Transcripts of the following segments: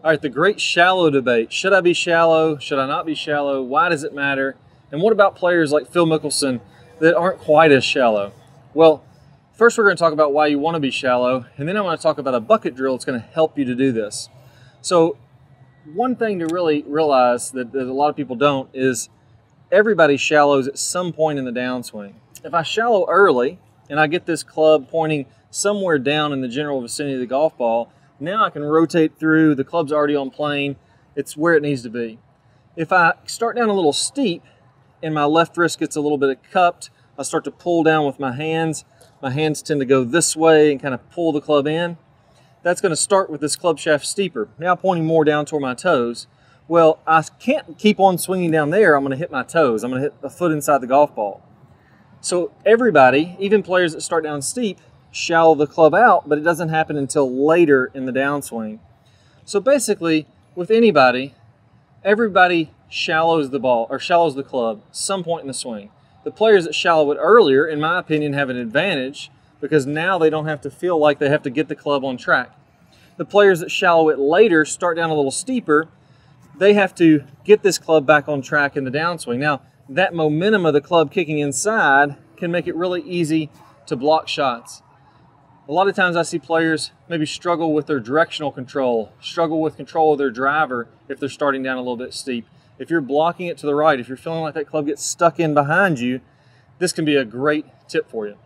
All right, the great shallow debate. Should I be shallow? Should I not be shallow? Why does it matter? And what about players like Phil Mickelson that aren't quite as shallow? Well, first we're going to talk about why you want to be shallow, and then I want to talk about a bucket drill that's going to help you to do this. So one thing to really realize that a lot of people don't is everybody shallows at some point in the downswing. If I shallow early and I get this club pointing somewhere down in the general vicinity of the golf ball, now I can rotate through, the club's already on plane, it's where it needs to be. If I start down a little steep and my left wrist gets a little bit cupped, I start to pull down with my hands tend to go this way and kind of pull the club in. That's going to start with this club shaft steeper, now pointing more down toward my toes. Well, I can't keep on swinging down there, I'm going to hit my toes, I'm going to hit a foot inside the golf ball. So everybody, even players that start down steep, shallow the club out, but it doesn't happen until later in the downswing. So basically, with anybody, everybody shallows the ball or shallows the club some point in the swing. The players that shallow it earlier, in my opinion, have an advantage because now they don't have to feel like they have to get the club on track. The players that shallow it later, start down a little steeper, they have to get this club back on track in the downswing. Now, that momentum of the club kicking inside can make it really easy to block shots. A lot of times I see players maybe struggle with their directional control, struggle with control of their driver if they're starting down a little bit steep. If you're blocking it to the right, if you're feeling like that club gets stuck in behind you, this can be a great tip for you.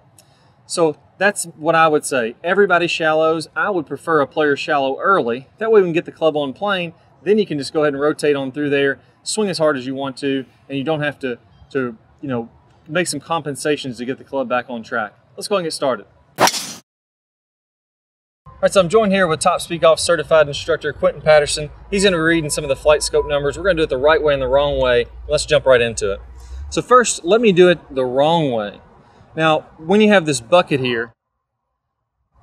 So that's what I would say. Everybody shallows. I would prefer a player shallow early. That way we can get the club on plane. Then you can just go ahead and rotate on through there, swing as hard as you want to, and you don't have to make some compensations to get the club back on track. Let's go ahead and get started. All right, so I'm joined here with Top Speed Golf certified instructor Quentin Patterson. He's going to be reading some of the flight scope numbers. We're going to do it the right way and the wrong way. Let's jump right into it. So first, let me do it the wrong way. Now, when you have this bucket here,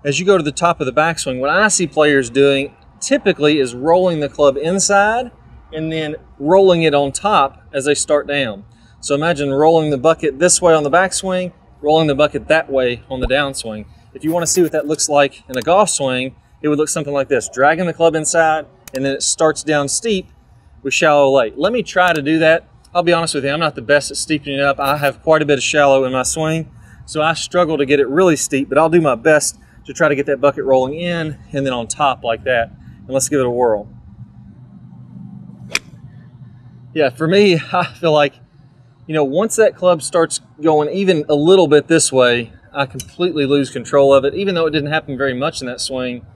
as you go to the top of the backswing, what I see players doing typically is rolling the club inside and then rolling it on top as they start down. So imagine rolling the bucket this way on the backswing, rolling the bucket that way on the downswing. If you want to see what that looks like in a golf swing, it would look something like this. Dragging the club inside, and then it starts down steep with shallow late. Let me try to do that. I'll be honest with you, I'm not the best at steepening it up. I have quite a bit of shallow in my swing, so I struggle to get it really steep, but I'll do my best to try to get that bucket rolling in and then on top like that. And let's give it a whirl. Yeah, for me, I feel like, once that club starts going even a little bit this way, I completely lose control of it. Even though it didn't happen very much in that swing,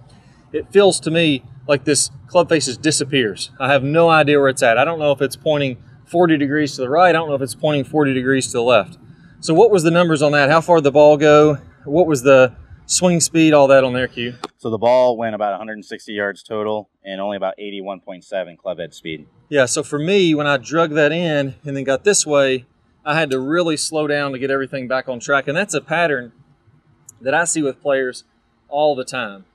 it feels to me like this club face just disappears. I have no idea where it's at. I don't know if it's pointing 40 degrees to the right. I don't know if it's pointing 40 degrees to the left. So what was the numbers on that? How far did the ball go? What was the swing speed? All that on there, Q? So the ball went about 160 yards total and only about 81.7 club head speed. Yeah, so for me, when I drug that in and then got this way, I had to really slow down to get everything back on track. And that's a pattern that I see with players all the time.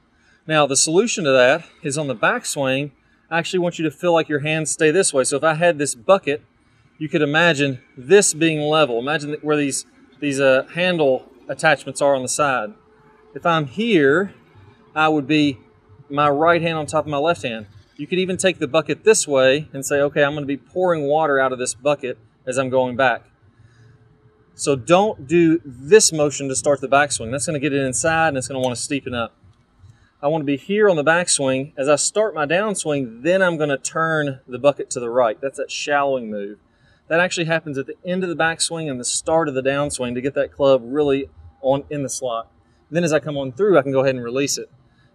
Now, the solution to that is on the backswing, I actually want you to feel like your hands stay this way. So if I had this bucket, you could imagine this being level. Imagine where these handle attachments are on the side. If I'm here, I would be my right hand on top of my left hand. You could even take the bucket this way and say, okay, I'm going to be pouring water out of this bucket as I'm going back. So don't do this motion to start the backswing. That's going to get it inside and it's going to want to steepen up. I want to be here on the backswing. As I start my downswing, then I'm going to turn the bucket to the right. That's that shallowing move. That actually happens at the end of the backswing and the start of the downswing to get that club really in the slot. Then as I come on through, I can go ahead and release it.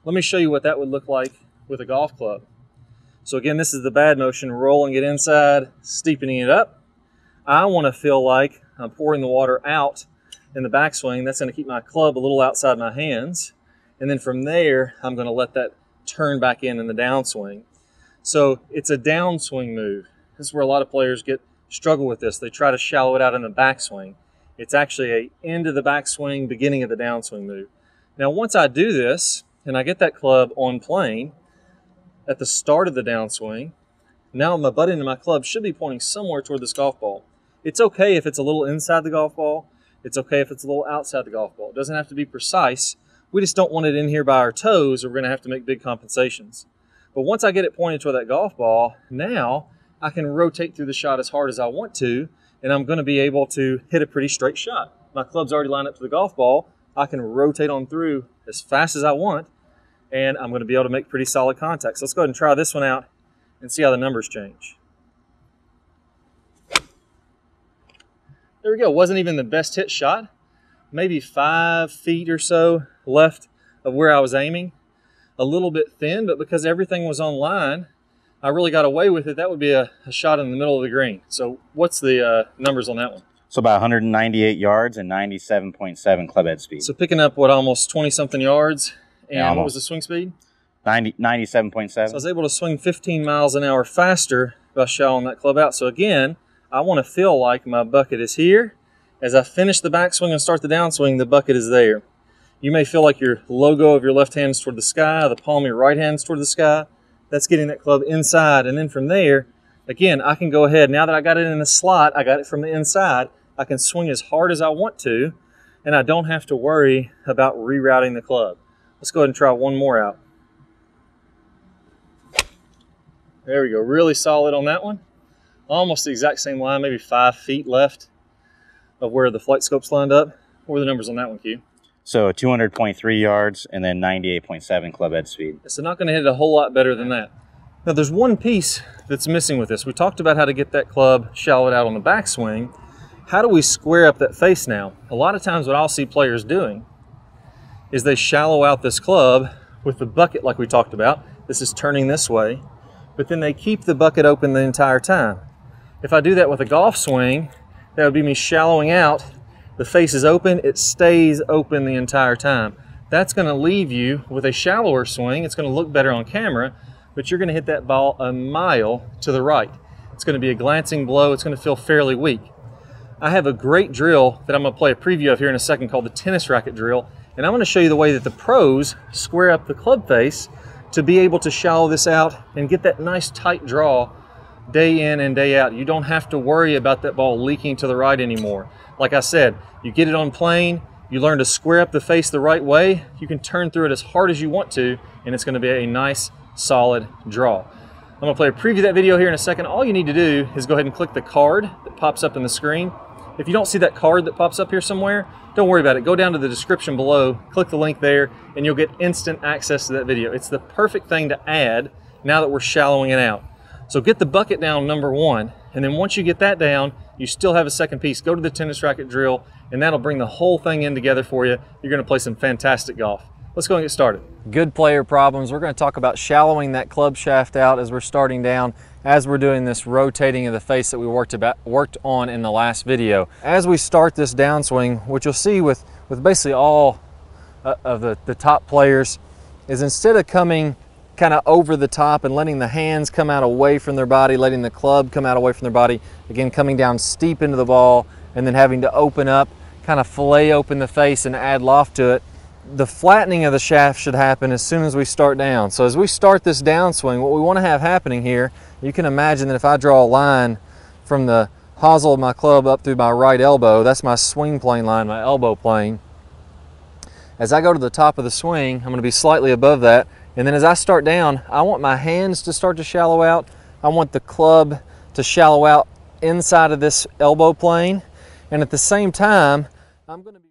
Let me show you what that would look like with a golf club. So again, this is the bad motion, rolling it inside, steepening it up. I want to feel like I'm pouring the water out in the backswing. That's going to keep my club a little outside my hands. And then from there, I'm going to let that turn back in the downswing. So it's a downswing move. This is where a lot of players struggle with this. They try to shallow it out in the backswing. It's actually a end of the backswing, beginning of the downswing move. Now, once I do this and I get that club on plane at the start of the downswing, now my butt end of my club should be pointing somewhere toward this golf ball. It's okay if it's a little inside the golf ball. It's okay if it's a little outside the golf ball. It doesn't have to be precise. We just don't want it in here by our toes or we're going to have to make big compensations. But once I get it pointed toward that golf ball, now I can rotate through the shot as hard as I want to, and I'm going to be able to hit a pretty straight shot. My club's already lined up to the golf ball. I can rotate on through as fast as I want, and I'm going to be able to make pretty solid contact. So let's go ahead and try this one out and see how the numbers change. There we go. Wasn't even the best hit shot. Maybe 5 feet or so left of where I was aiming. A little bit thin, but because everything was on line, I really got away with it. That would be a shot in the middle of the green. So what's the numbers on that one? So about 198 yards and 97.7 club head speed. So picking up, what, almost 20-something yards? And yeah, what was the swing speed? 97.7. So I was able to swing 15 miles an hour faster by shallowing that club out. So again, I want to feel like my bucket is here. As I finish the backswing and start the downswing, the bucket is there. You may feel like your logo of your left hand is toward the sky, the palm of your right hand is toward the sky. That's getting that club inside. And then from there, again, I can go ahead. Now that I got it in the slot, I got it from the inside, I can swing as hard as I want to, and I don't have to worry about rerouting the club. Let's go ahead and try one more out. There we go. Really solid on that one. Almost the exact same line, maybe 5 feet left of where the flight scope's lined up. What were the numbers on that one, Q? So 200.3 yards and then 98.7 club head speed. So not going to hit it a whole lot better than that. Now there's one piece that's missing with this. We talked about how to get that club shallowed out on the backswing. How do we square up that face now? A lot of times what I'll see players doing is they shallow out this club with the bucket like we talked about. This is turning this way, but then they keep the bucket open the entire time. If I do that with a golf swing, that would be me shallowing out. The face is open, it stays open the entire time. That's going to leave you with a shallower swing. It's going to look better on camera, but you're going to hit that ball a mile to the right. It's going to be a glancing blow. It's going to feel fairly weak. I have a great drill that I'm going to play a preview of here in a second called the tennis racket drill, and I'm going to show you the way that the pros square up the club face to be able to shallow this out and get that nice tight draw day in and day out. You don't have to worry about that ball leaking to the right anymore. Like I said, you get it on plane, you learn to square up the face the right way, you can turn through it as hard as you want to, and it's going to be a nice, solid draw. I'm going to play a preview of that video here in a second. All you need to do is go ahead and click the card that pops up in the screen. If you don't see that card that pops up here somewhere, don't worry about it. Go down to the description below, click the link there, and you'll get instant access to that video. It's the perfect thing to add now that we're shallowing it out. So get the bucket down, number one, and then once you get that down, you still have a second piece. Go to the tennis racket drill, and that'll bring the whole thing in together for you. You're going to play some fantastic golf. Let's go and get started. Good player problems. We're going to talk about shallowing that club shaft out as we're starting down, as we're doing this rotating of the face that we worked on in the last video. As we start this downswing, what you'll see with basically all of the top players is instead of coming kind of over the top and letting the hands come out away from their body, letting the club come out away from their body, again coming down steep into the ball and then having to open up, kind of fillet open the face and add loft to it. The flattening of the shaft should happen as soon as we start down. So as we start this downswing, what we want to have happening here, you can imagine that if I draw a line from the hosel of my club up through my right elbow, that's my swing plane line, my elbow plane. As I go to the top of the swing, I'm going to be slightly above that. And then as I start down, I want my hands to start to shallow out. I want the club to shallow out inside of this elbow plane. And at the same time, I'm going to be